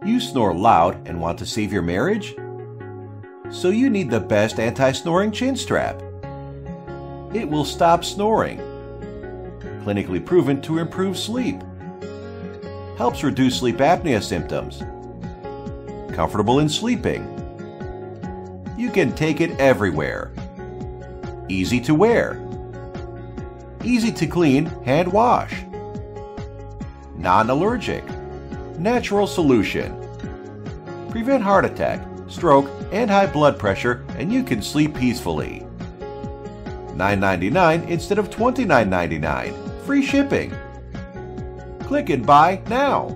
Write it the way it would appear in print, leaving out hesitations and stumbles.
You snore loud and want to save your marriage? So you need the best anti-snoring chin strap. It will stop snoring. Clinically proven to improve sleep. Helps reduce sleep apnea symptoms. Comfortable in sleeping. You can take it everywhere. Easy to wear. Easy to clean, hand wash. Non-allergic. Natural solution. Prevent heart attack, stroke, and high blood pressure, and you can sleep peacefully. $9.99 instead of $29.99. Free shipping. Click and buy now.